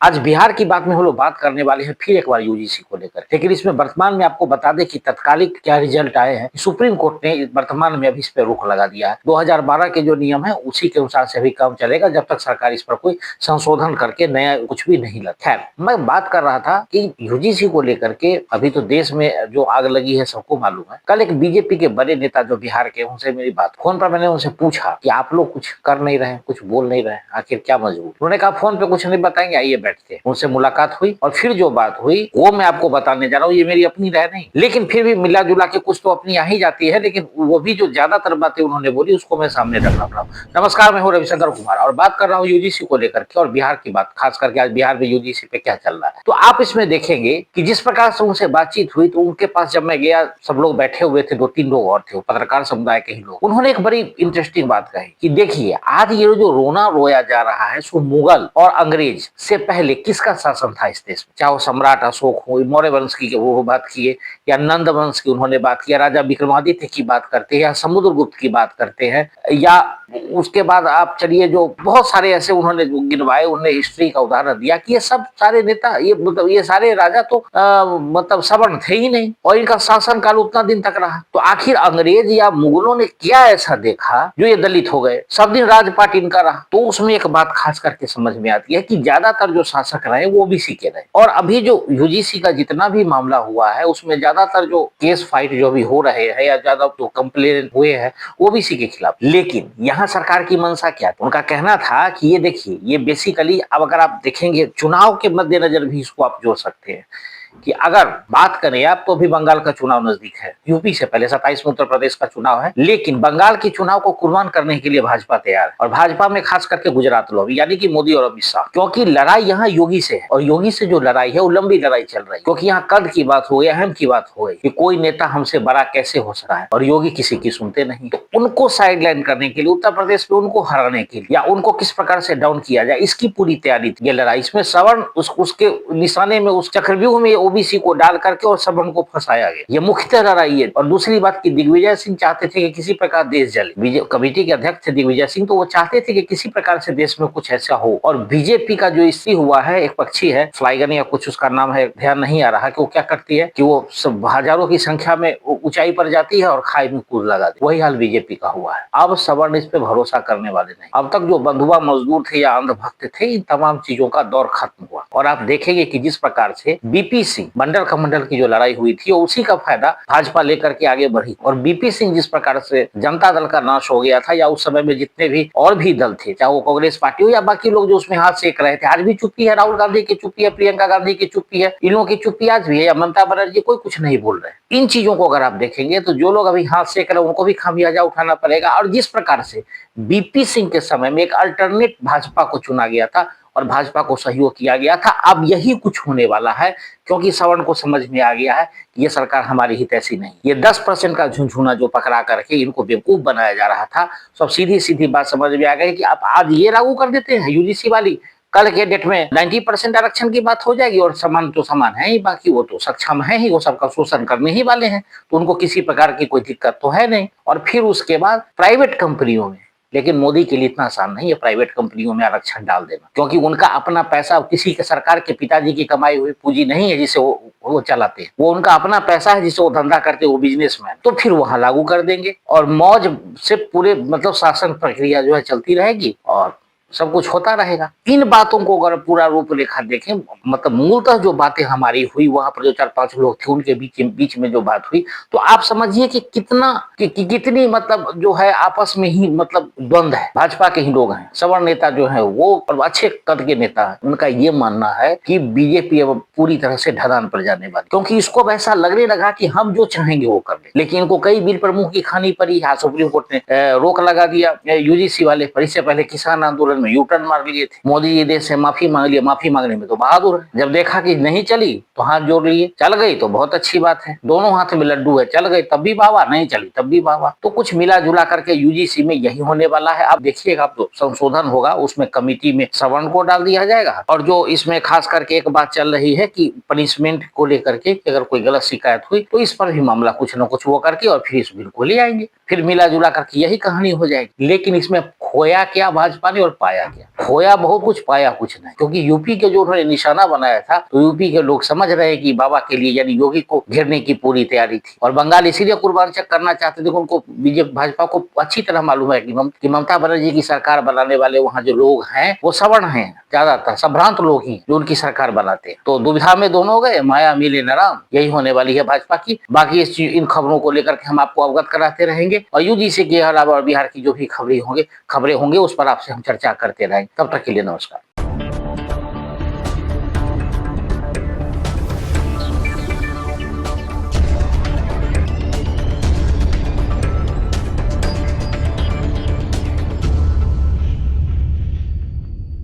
आज बिहार की बात में हम लोग बात करने वाले हैं फिर एक बार यूजीसी को लेकर, लेकिन इसमें वर्तमान में आपको बता दें कि तत्कालिक क्या रिजल्ट आए हैं। सुप्रीम कोर्ट ने वर्तमान में अभी इस पर रोक लगा दिया है। 2012 के जो नियम है उसी के अनुसार से अभी काम चलेगा जब तक सरकार इस पर कोई संशोधन करके नया कुछ भी नहीं लाती। खैर, मैं बात कर रहा था कि यूजीसी को लेकर के अभी तो देश में जो आग लगी है सबको मालूम है। कल एक बीजेपी के बड़े नेता जो बिहार के, उनसे मेरी बात फोन पर, मैंने उनसे पूछा कि आप लोग कुछ कर नहीं रहे, कुछ बोल नहीं रहे, आखिर क्या मजबूर। उन्होंने कहा फोन पे कुछ नहीं बताएंगे, आइए बैठते। उनसे मुलाकात हुई और फिर जो बात हुई वो मैं आपको बताने जा रहा हूँ। ये मेरी अपनी राय नहीं, लेकिन फिर भी मिला जुला के कुछ तो अपनी आ ही जाती है, लेकिन वो भी जो ज्यादातर बातें उन्होंने बोली उसको मैं सामने रखना पड़ा। नमस्कार, मैं हूँ रविशंकर कुमार और बात कर रहा हूँ यूजीसी को लेकर के और बिहार की बात, खास करके आज बिहार में यूजीसी पे क्या चल रहा है। तो आप इसमें देखेंगे कि जिस प्रकार से उनसे बातचीत हुई, तो उनके पास जब मैं गया, सब लोग बैठे हुए थे, 2-3 लोग और थे, पत्रकार समुदाय के ही लोग। उन्होंने एक बड़ी इंटरेस्टिंग बात कही कि देखिए, आज ये जो रोना रोया जा रहा है सो मुगल और अंग्रेज से पहले किसका शासन था इस देश में। चाहे वो सम्राट अशोक हो, मौर्य वंश की वो बात किए, या नंद वंश की उन्होंने बात किया, राजा विक्रमादित्य की बात करते हैं, या समुद्रगुप्त की बात करते हैं, या उसके बाद आप चलिए जो बहुत सारे ऐसे उन्होंने गिनवाए, उन्होंने हिस्ट्री का उदाहरण दिया कि ये सब सारे नेता, ये मतलब ये सारे राजा तो मतलब सवर्ण थे ही नहीं और इनका शासन काल उतना दिन तक रहा। तो आखिर अंग्रेज या मुगलों ने क्या ऐसा देखा जो ये दलित हो गए, सब दिन राजपाट इनका रहा। तो उसमें एक बात खास करके समझ में आती है कि ज्यादातर जो शासक रहे वो ओबीसी के रहे, और अभी जो यूजीसी का जितना भी मामला हुआ है उसमें ज्यादातर जो केस फाइट जो भी हो रहे हैं या ज्यादा जो कंप्लेन हुए हैं ओबीसी के खिलाफ। लेकिन यहाँ सरकार की मंशा क्या थी? उनका कहना था कि ये देखिए, ये बेसिकली, अब अगर आप देखेंगे चुनाव के मद्देनजर भी इसको आप जोड़ सकते हैं कि अगर बात करें आप, तो अभी बंगाल का चुनाव नजदीक है, यूपी से पहले 27 में उत्तर प्रदेश का चुनाव है, लेकिन बंगाल के चुनाव को कुर्बान करने के लिए भाजपा तैयार है। और भाजपा में खास करके गुजरात लोग, यानी कि मोदी और अमित शाह, क्योंकि लड़ाई यहाँ योगी से है और योगी से जो लड़ाई है वो लंबी लड़ाई चल रही है, क्योंकि यहाँ कद की बात हो गई, अहम की बात हो गई कि कोई नेता हमसे बड़ा कैसे हो सकता है, और योगी किसी की सुनते नहीं। तो उनको साइडलाइन करने के लिए, उत्तर प्रदेश में उनको हराने के लिए, या उनको किस प्रकार से डाउन किया जाए, इसकी पूरी तैयारी थी ये लड़ाई। इसमें सवर्ण उसके निशाने में, उस चक्रव्यूह में ओबीसी को डाल करके और सब हमको फंसाया गया, ये मुख्यतः लड़ाई है। और दूसरी बात की दिग्विजय सिंह चाहते थे कि किसी प्रकार देश जले, कमेटी के अध्यक्ष थे दिग्विजय सिंह, तो वो चाहते थे कि किसी प्रकार से देश में कुछ ऐसा हो। और बीजेपी का जो स्त्री हुआ है, एक पक्षी है फ्लाइगन या कुछ उसका नाम है, ध्यान नहीं आ रहा, कि वो क्या करती है कि वो सब हजारों की संख्या में ऊंचाई पर जाती है और खाई में कूद लगा दी। वही हाल बीजेपी का हुआ है। अब सवर्ण इस पे भरोसा करने वाले नहीं। अब तक जो बंधुआ मजदूर थे या अंधभक्त थे, इन तमाम चीजों का दौर खत्म हुआ। और आप देखेंगे कि जिस प्रकार से बीपी सिंह मंडल कमंडल की जो लड़ाई हुई थी, उसी का फायदा भाजपा लेकर के आगे बढ़ी। और बीपी सिंह जिस प्रकार से जनता दल का नाश हो गया था, या उस समय में जितने भी और भी दल थे, चाहे वो कांग्रेस पार्टी हो या बाकी लोग जो उसमें हाथ सेक रहे थे, आज भी चुप्पी है। राहुल गांधी की चुप्पी है, प्रियंका गांधी की चुप्पी है, इन लोगों की चुप्पी आज भी है, या ममता बनर्जी, कोई कुछ नहीं बोल रहे। इन चीजों को अगर आप देखेंगे तो जो लोग अभी हाथ सेक रहे हैं उनको भी खामियाजा उठाना पड़ेगा। और जिस प्रकार से बीपी सिंह के समय में एक अल्टरनेट भाजपा को चुना गया था और भाजपा को सहयोग किया गया था, अब यही कुछ होने वाला है, क्योंकि सवर्ण को समझ में आ गया है कि ये सरकार हमारी हितैषी नहीं। ये 10% का झुंझुना जो पकड़ा करके इनको बेवकूफ बनाया जा रहा था, सब सीधी सीधी बात समझ में आ गई कि आप आज ये लागू कर देते हैं यूजीसी वाली, कल के डेट में 90% आरक्षण की बात हो जाएगी, और समान तो समान है ही, बाकी वो तो सक्षम है ही, वो सबका शोषण करने ही वाले हैं, तो उनको किसी प्रकार की कोई दिक्कत तो है नहीं। और फिर उसके बाद प्राइवेट कंपनियों में, लेकिन मोदी के लिए इतना आसान नहीं है प्राइवेट कंपनियों में आरक्षण डाल देना, क्योंकि उनका अपना पैसा, किसी के सरकार के पिताजी की कमाई हुई पूंजी नहीं है जिसे वो चलाते हैं, वो उनका अपना पैसा है जिसे वो धंधा करते, वो बिजनेसमैन। तो फिर वहां लागू कर देंगे और मौज से पूरे मतलब शासन प्रक्रिया जो है चलती रहेगी और सब कुछ होता रहेगा। इन बातों को अगर पूरा रूपरेखा देखें, मतलब मूलतः जो बातें हमारी हुई, वहां पर जो 4-5 लोग थे उनके बीच में जो बात हुई, तो आप समझिए कि कितनी मतलब जो है आपस में ही मतलब द्वंद है। भाजपा के ही लोग हैं, सवर्ण नेता जो है वो, और अच्छे कद के नेता है, उनका ये मानना है कि बीजेपी अब पूरी तरह से ढलान पर जाने वाली, क्योंकि इसको ऐसा लगने लगा कि हम जो चाहेंगे वो कर ले। लेकिन इनको कई बिल पर मुंह की खानी पड़ी। सुप्रीम कोर्ट ने रोक लगा दिया यूजीसी वाले पर। इससे पहले किसान आंदोलन में यू टर्न मार लिए थे, मोदी जी देश से माफी मांग लिया। माफी मांगने में तो बहादुर है, जब देखा कि नहीं चली तो हाथ जोड़ लिए, चल गई तो बहुत अच्छी बात है, दोनों हाथ में लड्डू है, चल गई तब भी बाबा, नहीं चली तब भी बाबा। तो कुछ मिला जुला करके यूजीसी में यही होने वाला है। आप देखिएगा, तो संशोधन होगा, उसमें कमिटी में सवर्ण को डाल दिया जाएगा। और जो इसमें खास करके एक बात चल रही है कि पनिशमेंट को लेकर के, अगर कोई गलत शिकायत हुई तो इस पर भी मामला कुछ न कुछ वो करके और फिर इस बिल को ले आएंगे, फिर मिला जुला करके यही कहानी हो जाएगी। लेकिन इसमें खोया क्या भाजपा ने और पाया पाया क्या? खोया बहुत कुछ, पाया कुछ नहीं, क्योंकि यूपी के जो उन्होंने निशाना बनाया था तो यूपी के लोग समझ रहे हैं कि बाबा के लिए यानी योगी को घेरने की पूरी तैयारी थी। और बंगाल इसीलिए कुर्बान चक करना चाहते थे, उनको बीजेपी भाजपा को अच्छी तरह मालूम है कि ममता बनर्जी की सरकार बनाने वाले वहाँ जो लोग हैं वो सवर्ण हैं, ज्यादातर संभ्रांत लोग ही जो उनकी सरकार बनाते हैं। तो दुविधा में दोनों हो गए, माया मिले न राम, यही होने वाली है भाजपा की। बाकी इन खबरों को लेकर के हम आपको अवगत कराते रहेंगे और यूजीसी के अलावा बिहार की जो भी खबरें होंगे उस पर आपसे हम चर्चा करते रहेंगे। तब तक के लिए नमस्कार।